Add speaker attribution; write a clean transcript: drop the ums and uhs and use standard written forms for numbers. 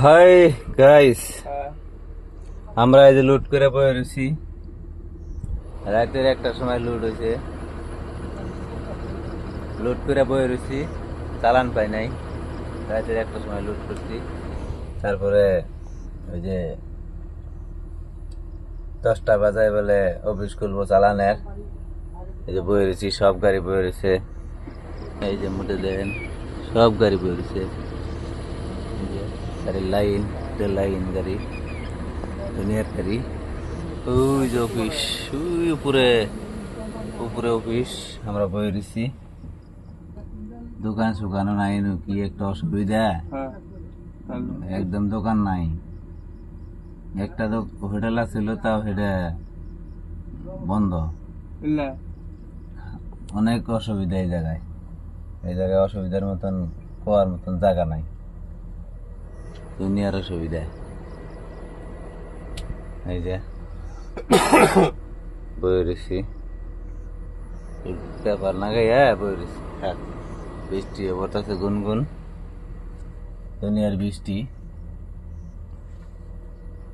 Speaker 1: Hi guys, আমরা এই যে লুট করে বয়ে রয়েছি। রাতের একটার সময় লুট হয়েছে, লুট করে বয়ে রয়েছি, চালান পাই নাই। রাতের একটার সময় লুট করছি, তারপরে ওই যে 10টা বাজায় বলে অফিস খুলবো চালানের। এই যে বয়ে রয়েছি, সব গাড়ি বয়ে রয়েছে। এই যে মোটে দেখেন সব গাড়ি বয়ে রয়েছে। গাড়ির লাইন, লাইন গাড়ি, দুনিয়ার গাড়ি। ওই যে অফিস, ওই উপরে উপরে অফিস, আমরা বয়ে রয়েছি। দোকান সুকানো নাই, কি একটা অসুবিধা, একদম দোকান নাই। একটা হোটেল ছিল, তাও সেটা বন্ধ। অনেক অসুবিধা এই জায়গায়। এই জায়গায় অসুবিধার মতন কোয়ার মতন জায়গা নাই, দুনিয়ার অসুবিধা। এই যে বয়ে রয়েছি, পেপার না গাইয়া বয়ে রয়েছি। বৃষ্টি পড়তেছে গুনগুন, দুনিয়ার বৃষ্টি।